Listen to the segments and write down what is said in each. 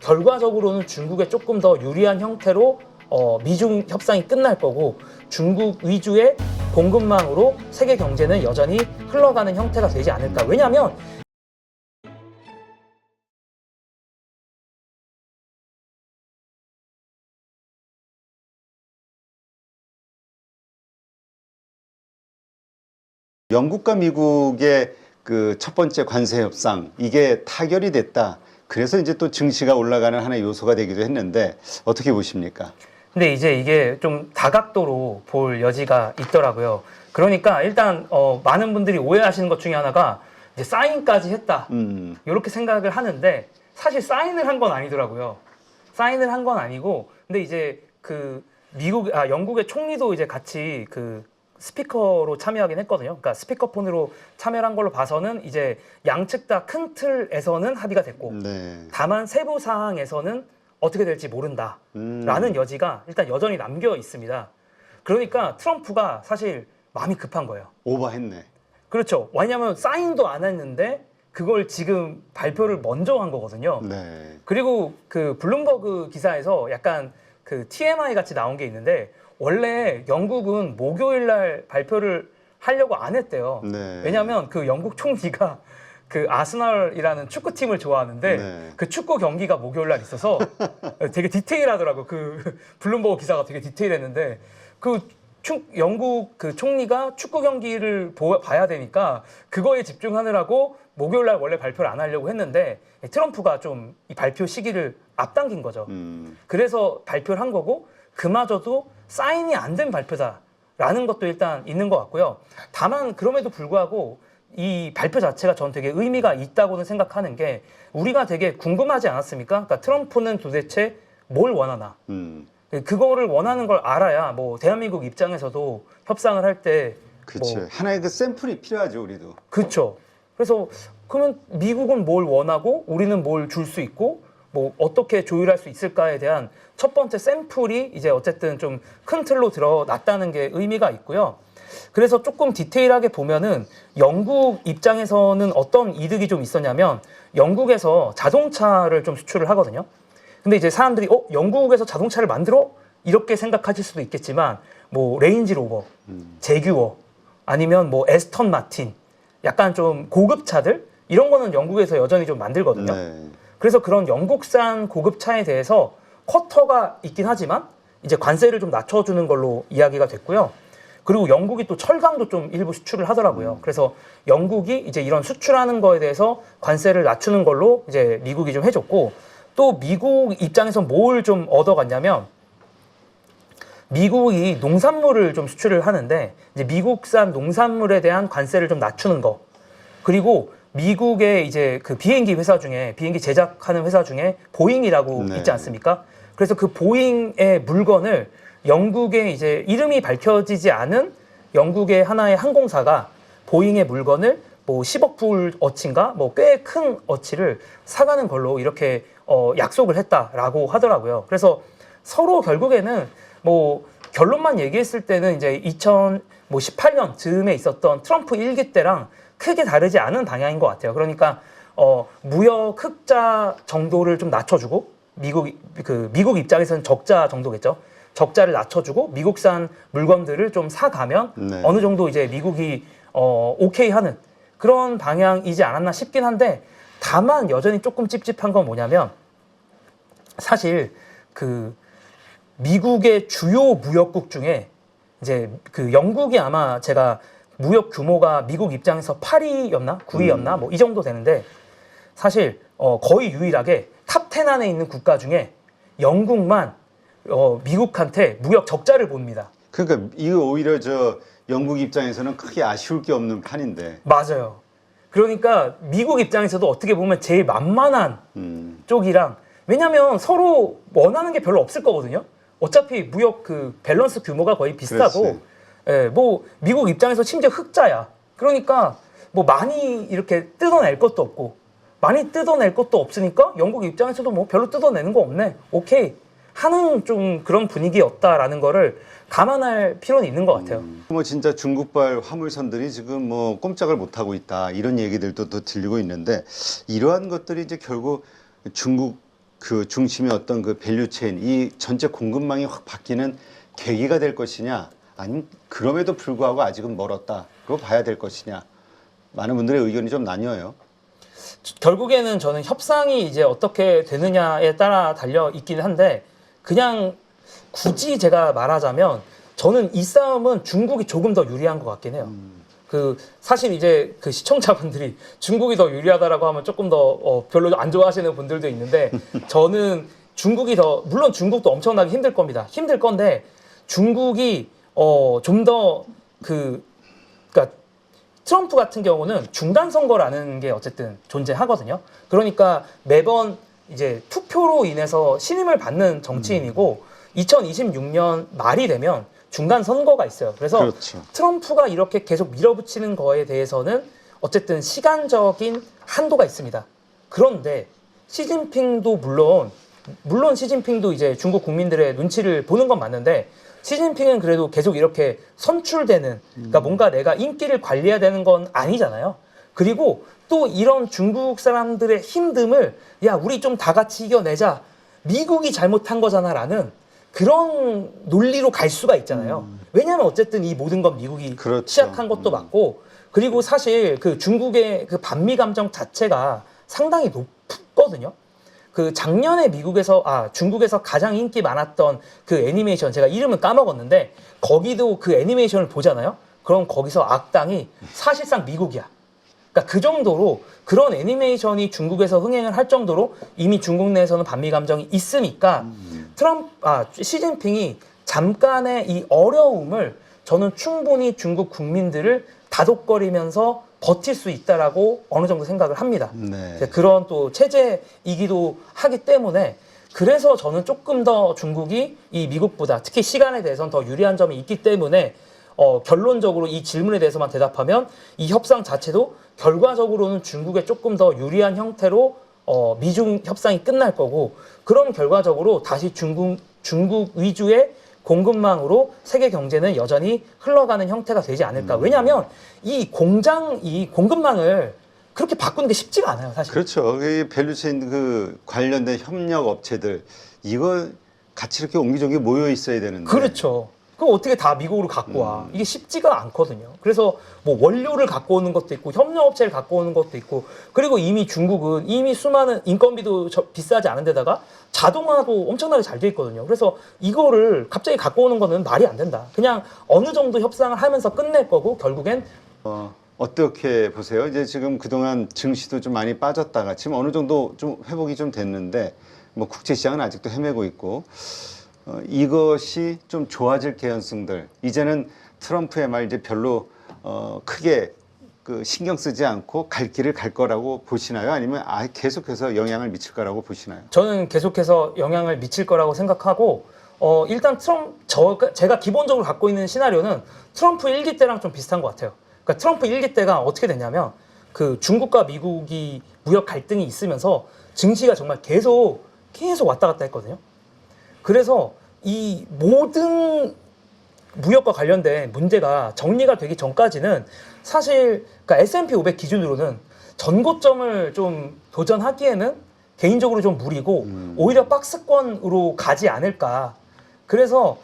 결과적으로는 중국에 조금 더 유리한 형태로 미중 협상이 끝날 거고 중국 위주의 공급망으로 세계 경제는 여전히 흘러가는 형태가 되지 않을까. 왜냐하면 영국과 미국의 그 첫 번째 관세 협상 이게 타결이 됐다. 그래서 이제 또 증시가 올라가는 하나의 요소가 되기도 했는데 어떻게 보십니까? 근데 이제 이게 좀 다각도로 볼 여지가 있더라고요. 그러니까 일단 많은 분들이 오해하시는 것 중에 하나가 이제 사인까지 했다. 이렇게 생각을 하는데 사실 사인을 한 건 아니더라고요. 사인을 한 건 아니고 근데 이제 그 영국의 총리도 이제 같이 그 스피커로 참여하긴 했거든요. 그러니까 스피커폰으로 참여한 걸로 봐서는 이제 양측 다 큰 틀에서는 합의가 됐고 네. 다만 세부 사항에서는 어떻게 될지 모른다라는 여지가 일단 여전히 남겨 있습니다. 그러니까 트럼프가 사실 마음이 급한 거예요. 오버했네. 그렇죠. 왜냐하면 사인도 안 했는데 그걸 지금 발표를 먼저 한 거거든요. 네. 그리고 그 블룸버그 기사에서 약간 그 TMI 같이 나온 게 있는데 원래 영국은 목요일 날 발표를 하려고 안 했대요. 네. 왜냐하면 그 영국 총리가 그 아스널이라는 축구팀을 좋아하는데 네. 그 축구 경기가 목요일 날 있어서 되게 디테일하더라고. 그 블룸버그 기사가 되게 디테일했는데 영국 그 총리가 축구 경기를 봐야 되니까 그거에 집중하느라고 목요일 날 원래 발표를 안 하려고 했는데 트럼프가 좀 이 발표 시기를 앞당긴 거죠. 그래서 발표를 한 거고 그마저도 사인이 안 된 발표다라는 것도 일단 있는 것 같고요. 다만 그럼에도 불구하고 이 발표 자체가 전 되게 의미가 있다고는 생각하는 게 우리가 되게 궁금하지 않았습니까? 그러니까 트럼프는 도대체 뭘 원하나? 그거를 원하는 걸 알아야 뭐 대한민국 입장에서도 협상을 할 때 그렇죠. 하나의 그 샘플이 필요하죠, 우리도. 그렇죠. 그래서 그러면 미국은 뭘 원하고 우리는 뭘 줄 수 있고 뭐 어떻게 조율할 수 있을까에 대한 첫 번째 샘플이 이제 어쨌든 좀 큰 틀로 드러났다는 게 의미가 있고요. 그래서 조금 디테일하게 보면은 영국 입장에서는 어떤 이득이 좀 있었냐면 영국에서 자동차를 좀 수출을 하거든요. 근데 이제 사람들이 영국에서 자동차를 만들어? 이렇게 생각하실 수도 있겠지만 뭐 레인지로버, 제규어 아니면 뭐 에스턴 마틴 약간 좀 고급 차들 이런 거는 영국에서 여전히 좀 만들거든요. 네. 그래서 그런 영국산 고급 차에 대해서 쿼터가 있긴 하지만 이제 관세를 좀 낮춰주는 걸로 이야기가 됐고요. 그리고 영국이 또 철강도 좀 일부 수출을 하더라고요. 그래서 영국이 이제 이런 수출하는 거에 대해서 관세를 낮추는 걸로 이제 미국이 좀 해줬고 또 미국 입장에서 뭘 좀 얻어갔냐면 미국이 농산물을 좀 수출을 하는데 이제 미국산 농산물에 대한 관세를 좀 낮추는 거 그리고 미국의 이제 그 비행기 회사 중에 비행기 제작하는 회사 중에 보잉이라고 네. 있지 않습니까? 그래서 그 보잉의 물건을 영국의 이제 이름이 밝혀지지 않은 영국의 하나의 항공사가 보잉의 물건을 뭐 10억 불 어치인가 뭐 꽤 큰 어치를 사가는 걸로 이렇게 약속을 했다라고 하더라고요. 그래서 서로 결국에는 뭐 결론만 얘기했을 때는 이제 2018년 즈음에 있었던 트럼프 1기 때랑 크게 다르지 않은 방향인 것 같아요. 그러니까 무역 흑자 정도를 좀 낮춰주고 미국 입장에서는 적자 정도겠죠. 적자를 낮춰주고 미국산 물건들을 좀 사가면 네. 어느 정도 이제 미국이 오케이 하는 그런 방향이지 않았나 싶긴 한데 다만 여전히 조금 찝찝한 건 뭐냐면 사실 그 미국의 주요 무역국 중에 이제 그 영국이 아마 제가 무역 규모가 미국 입장에서 8위였나 9위였나 뭐 이 정도 되는데 사실 거의 유일하게 탑 10 안에 있는 국가 중에 영국만 미국한테 무역 적자를 봅니다. 그러니까 이거 오히려 저 영국 입장에서는 크게 아쉬울 게 없는 판인데. 맞아요. 그러니까 미국 입장에서도 어떻게 보면 제일 만만한 쪽이랑 왜냐면 서로 원하는 게 별로 없을 거거든요. 어차피 무역 그 밸런스 규모가 거의 비슷하고 예, 뭐 미국 입장에서 심지어 흑자야. 그러니까 뭐 많이 이렇게 뜯어낼 것도 없고 많이 뜯어낼 것도 없으니까 영국 입장에서도 뭐 별로 뜯어내는 거 없네. 오케이. 하는 좀 그런 분위기였다라는 거를 감안할 필요는 있는 것 같아요. 뭐 진짜 중국발 화물선들이 지금 뭐 꼼짝을 못 하고 있다 이런 얘기들도 또 들리고 있는데 이러한 것들이 이제 결국 중국 그 중심의 어떤 그 밸류체인 이 전체 공급망이 확 바뀌는 계기가 될 것이냐 아니면 그럼에도 불구하고 아직은 멀었다고 봐야 될 것이냐 많은 분들의 의견이 좀 나뉘어요. 결국에는 저는 협상이 이제 어떻게 되느냐에 따라 달려 있긴 한데 그냥 굳이 제가 말하자면 저는 이 싸움은 중국이 조금 더 유리한 것 같긴 해요. 그 사실 이제 그 시청자분들이 중국이 더 유리하다라고 하면 조금 더 별로 안 좋아하시는 분들도 있는데 저는 중국이 더 물론 중국도 엄청나게 힘들 겁니다. 힘들 건데 중국이 좀 더 그러니까 트럼프 같은 경우는 중간 선거라는 게 어쨌든 존재하거든요. 그러니까 매번 이제 투표로 인해서 신임을 받는 정치인이고 2026년 말이 되면 중간 선거가 있어요. 그래서 그렇죠. 트럼프가 이렇게 계속 밀어붙이는 거에 대해서는 어쨌든 시간적인 한도가 있습니다. 그런데 시진핑도 물론 시진핑도 이제 중국 국민들의 눈치를 보는 건 맞는데 시진핑은 그래도 계속 이렇게 선출되는 그러니까 뭔가 내가 인기를 관리해야 되는 건 아니잖아요. 그리고 또 이런 중국 사람들의 힘듦을 야 우리 좀 다 같이 이겨내자. 미국이 잘못한 거잖아라는 그런 논리로 갈 수가 있잖아요. 왜냐하면 어쨌든 이 모든 건 미국이 그렇죠. 시작한 것도 맞고 그리고 사실 그 중국의 그 반미 감정 자체가 상당히 높거든요. 그 작년에 중국에서 가장 인기 많았던 그 애니메이션 제가 이름은 까먹었는데 거기도 그 애니메이션을 보잖아요. 그럼 거기서 악당이 사실상 미국이야. 그러니까 그 정도로 그런 애니메이션이 중국에서 흥행을 할 정도로 이미 중국 내에서는 반미 감정이 있으니까 시진핑이 잠깐의 이 어려움을 저는 충분히 중국 국민들을 다독거리면서 버틸 수 있다라고 어느 정도 생각을 합니다. 네. 그런 또 체제이기도 하기 때문에 그래서 저는 조금 더 중국이 이 미국보다 특히 시간에 대해서는 더 유리한 점이 있기 때문에 결론적으로 이 질문에 대해서만 대답하면 이 협상 자체도 결과적으로는 중국에 조금 더 유리한 형태로 미중 협상이 끝날 거고 그럼 결과적으로 다시 중국 위주의 공급망으로 세계 경제는 여전히 흘러가는 형태가 되지 않을까. 왜냐하면 이 공급망을 그렇게 바꾸는 게 쉽지가 않아요, 사실. 그렇죠. 이 밸류체인 그 관련된 협력 업체들 이거 같이 이렇게 옹기종기 모여 있어야 되는데. 그렇죠. 그럼 어떻게 다 미국으로 갖고 와? 이게 쉽지가 않거든요. 그래서 뭐 원료를 갖고 오는 것도 있고 협력업체를 갖고 오는 것도 있고 그리고 이미 중국은 이미 수많은 인건비도 비싸지 않은 데다가 자동화도 엄청나게 잘 돼 있거든요. 그래서 이거를 갑자기 갖고 오는 거는 말이 안 된다. 그냥 어느 정도 협상을 하면서 끝낼 거고 결국엔 어떻게 보세요? 이제 지금 그동안 증시도 좀 많이 빠졌다가 지금 어느 정도 좀 회복이 좀 됐는데 뭐 국제시장은 아직도 헤매고 있고 이것이 좀 좋아질 개연성들 이제는 트럼프의 말 이제 별로 크게 그 신경 쓰지 않고 갈 길을 갈 거라고 보시나요? 아니면 계속해서 영향을 미칠 거라고 보시나요? 저는 계속해서 영향을 미칠 거라고 생각하고 일단 제가 기본적으로 갖고 있는 시나리오는 트럼프 1기 때랑 좀 비슷한 것 같아요. 그러니까 트럼프 1기 때가 어떻게 됐냐면 그 중국과 미국이 무역 갈등이 있으면서 증시가 정말 계속 왔다 갔다 했거든요. 그래서 이 모든 무역과 관련된 문제가 정리가 되기 전까지는 사실 그러니까 S&P 500 기준으로는 전고점을 좀 도전하기에는 개인적으로 좀 무리고 오히려 박스권으로 가지 않을까. 그래서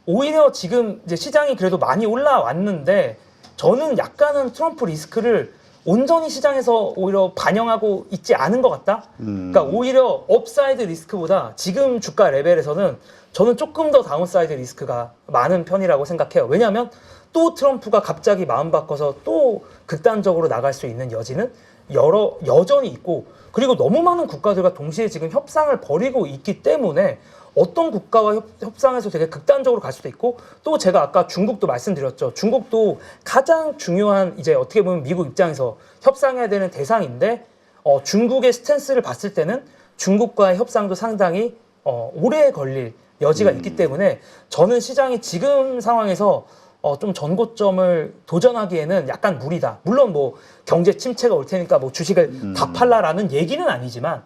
오히려 지금 이제 시장이 그래도 많이 올라왔는데 저는 약간은 트럼프 리스크를 온전히 시장에서 오히려 반영하고 있지 않은 것 같다. 그러니까 오히려 업사이드 리스크보다 지금 주가 레벨에서는 저는 조금 더 다운사이드 리스크가 많은 편이라고 생각해요. 왜냐하면 또 트럼프가 갑자기 마음 바꿔서 또 극단적으로 나갈 수 있는 여지는 여전히 있고 그리고 너무 많은 국가들과 동시에 지금 협상을 벌이고 있기 때문에 어떤 국가와 협상해서 되게 극단적으로 갈 수도 있고 또 제가 아까 중국도 말씀드렸죠. 중국도 가장 중요한 이제 어떻게 보면 미국 입장에서 협상해야 되는 대상인데 중국의 스탠스를 봤을 때는 중국과의 협상도 상당히 오래 걸릴 여지가 있기 때문에 저는 시장이 지금 상황에서 좀 전고점을 도전하기에는 약간 무리다. 물론 뭐 경제 침체가 올 테니까 뭐 주식을 다 팔라라는 얘기는 아니지만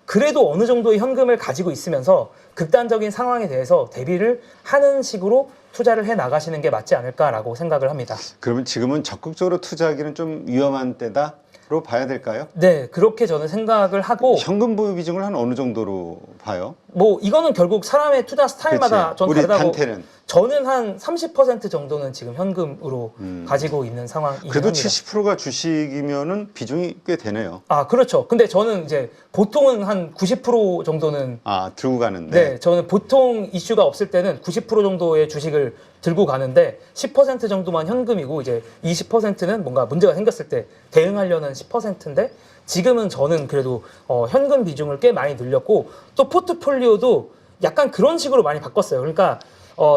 그래도 어느 정도의 현금을 가지고 있으면서 극단적인 상황에 대해서 대비를 하는 식으로 투자를 해 나가시는 게 맞지 않을까라고 생각을 합니다. 그러면 지금은 적극적으로 투자하기는 좀 위험한 때다? 봐야 될까요? 네, 그렇게 저는 생각을 하고 현금 보유 비중을 한 어느 정도로 봐요? 뭐 이거는 결국 사람의 투자 스타일마다 그치. 전 우리 다르다고. 단테는 저는 한 30% 정도는 지금 현금으로 가지고 있는 상황이긴 그래도 합니다. 70%가 주식이면은 비중이 꽤 되네요. 아, 그렇죠. 근데 저는 이제 보통은 한 90% 정도는 들고 가는데. 네, 저는 보통 이슈가 없을 때는 90% 정도의 주식을 들고 가는데 10% 정도만 현금이고 이제 20%는 뭔가 문제가 생겼을 때 대응하려는 10%인데 지금은 저는 그래도 현금 비중을 꽤 많이 늘렸고 또 포트폴리오도 약간 그런 식으로 많이 바꿨어요. 그러니까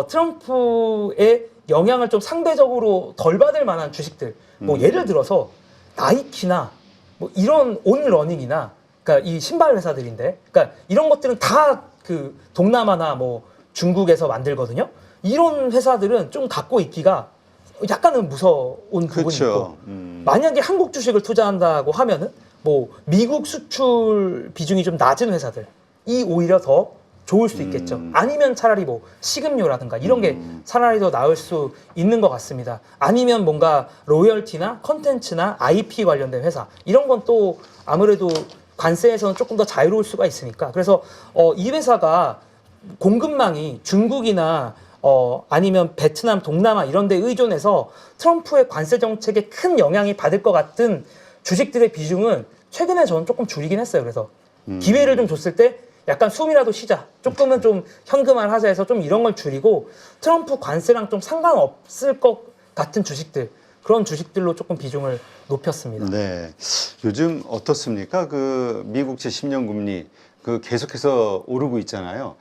트럼프의 영향을 좀 상대적으로 덜 받을 만한 주식들, 뭐 예를 들어서 나이키나 뭐 이런 온러닝이나 그러니까 이 신발 회사들인데, 그러니까 이런 것들은 다 그 동남아나 뭐 중국에서 만들거든요. 이런 회사들은 좀 갖고 있기가 약간은 무서운 부분이 그렇죠. 있고, 만약에 한국 주식을 투자한다고 하면은 뭐 미국 수출 비중이 좀 낮은 회사들이 오히려 더 좋을 수 있겠죠. 아니면 차라리 뭐 식음료라든가 이런 게 차라리 더 나을 수 있는 것 같습니다. 아니면 뭔가 로열티나 컨텐츠나 IP 관련된 회사 이런 건 또 아무래도 관세에서는 조금 더 자유로울 수가 있으니까. 그래서 이 회사가 공급망이 중국이나 아니면 베트남, 동남아 이런 데 의존해서 트럼프의 관세 정책에 큰 영향이 받을 것 같은 주식들의 비중은 최근에 저는 조금 줄이긴 했어요. 그래서 기회를 좀 줬을 때 약간 숨이라도 쉬자. 조금은 좀 현금화를 하자 해서 좀 이런 걸 줄이고 트럼프 관세랑 좀 상관없을 것 같은 주식들, 그런 주식들로 조금 비중을 높였습니다. 네. 요즘 어떻습니까? 그 미국채 10년 금리 그 계속해서 오르고 있잖아요.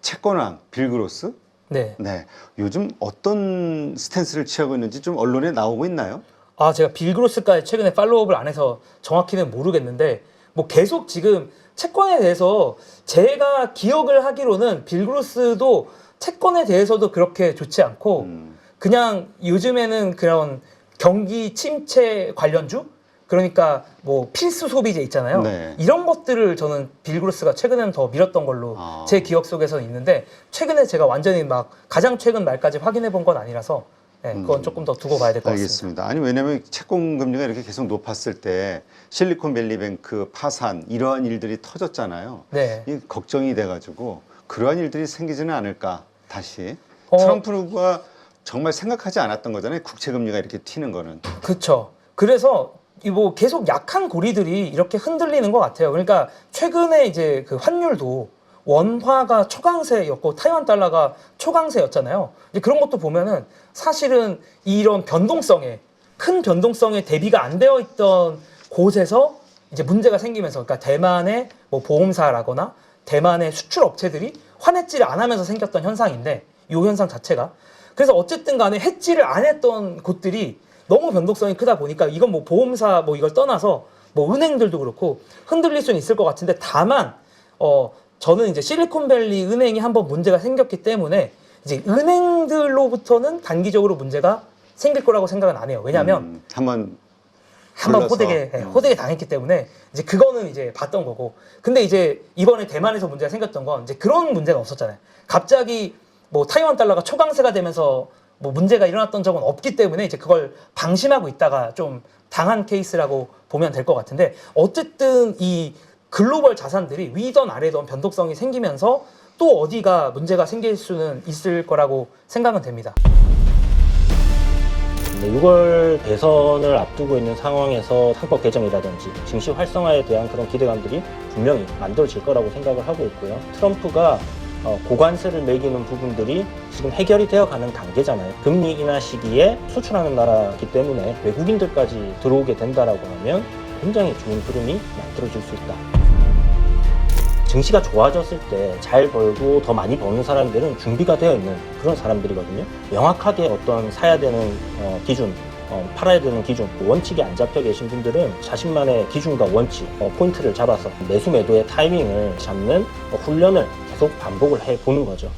채권왕 빌그로스? 네. 네. 요즘 어떤 스탠스를 취하고 있는지 좀 언론에 나오고 있나요? 아, 제가 빌그로스까지 최근에 팔로우업을 안 해서 정확히는 모르겠는데 뭐 계속 지금 채권에 대해서 제가 기억을 하기로는 빌그로스도 채권에 대해서도 그렇게 좋지 않고 그냥 요즘에는 그런 경기 침체 관련주, 그러니까 뭐 필수 소비재 있잖아요. 네. 이런 것들을 저는 빌그로스가 최근에는 더 밀었던 걸로 제 기억 속에서는 있는데 최근에 제가 완전히 막 가장 최근 말까지 확인해 본 건 아니라서 네, 그건 조금 더 두고 봐야 될 것 같습니다. 알겠습니다. 아니 왜냐하면 채권 금리가 이렇게 계속 높았을 때 실리콘밸리뱅크 파산 이러한 일들이 터졌잖아요. 네. 이 걱정이 돼가지고 그러한 일들이 생기지는 않을까 다시. 어. 트럼프가 정말 생각하지 않았던 거잖아요. 국채 금리가 이렇게 튀는 거는. 그렇죠. 그래서 이 뭐 계속 약한 고리들이 이렇게 흔들리는 것 같아요. 그러니까 최근에 이제 그 환율도 원화가 초강세였고 타이완 달러가 초강세였잖아요. 이제 그런 것도 보면은 사실은 이런 변동성에 큰 변동성에 대비가 안 되어 있던 곳에서 이제 문제가 생기면서, 그러니까 대만의 뭐 보험사라거나 대만의 수출 업체들이 환해지를 안 하면서 생겼던 현상인데, 이 현상 자체가. 그래서 어쨌든 간에 해지를 안 했던 곳들이 너무 변동성이 크다 보니까 이건 뭐 보험사 뭐 이걸 떠나서 뭐 은행들도 그렇고 흔들릴 수는 있을 것 같은데, 다만 저는 이제 실리콘밸리 은행이 한번 문제가 생겼기 때문에 이제 은행들로부터는 단기적으로 문제가 생길 거라고 생각은 안 해요. 왜냐하면 한번 호되게 당했기 때문에 이제 그거는 이제 봤던 거고. 근데 이제 이번에 대만에서 문제가 생겼던 건 이제 그런 문제는 없었잖아요. 갑자기 뭐 타이완 달러가 초강세가 되면서 뭐 문제가 일어났던 적은 없기 때문에 이제 그걸 방심하고 있다가 좀 당한 케이스라고 보면 될 것 같은데, 어쨌든 이 글로벌 자산들이 위던 아래던 변동성이 생기면서 또 어디가 문제가 생길 수는 있을 거라고 생각은 됩니다. 6월 대선을 앞두고 있는 상황에서 상법 개정이라든지 증시 활성화에 대한 그런 기대감들이 분명히 만들어질 거라고 생각을 하고 있고요. 트럼프가 고관세를 매기는 부분들이 지금 해결이 되어가는 단계잖아요. 금리 인하 시기에 수출하는 나라이기 때문에 외국인들까지 들어오게 된다라고 하면 굉장히 좋은 흐름이 만들어질 수 있다. 증시가 좋아졌을 때 잘 벌고 더 많이 버는 사람들은 준비가 되어 있는 그런 사람들이거든요. 명확하게 어떤 사야 되는 기준, 팔아야 되는 기준, 원칙이 안 잡혀 계신 분들은 자신만의 기준과 원칙, 포인트를 잡아서 매수 매도의 타이밍을 잡는 훈련을 계속 반복을 해보는 거죠.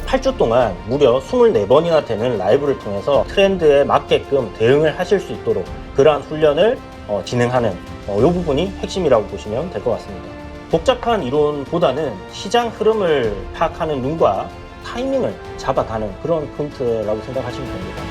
8주 동안 무려 24번이나 되는 라이브를 통해서 트렌드에 맞게끔 대응을 하실 수 있도록 그러한 훈련을 진행하는 이 부분이 핵심이라고 보시면 될 것 같습니다. 복잡한 이론보다는 시장 흐름을 파악하는 눈과 타이밍을 잡아가는 그런 포인트라고 생각하시면 됩니다.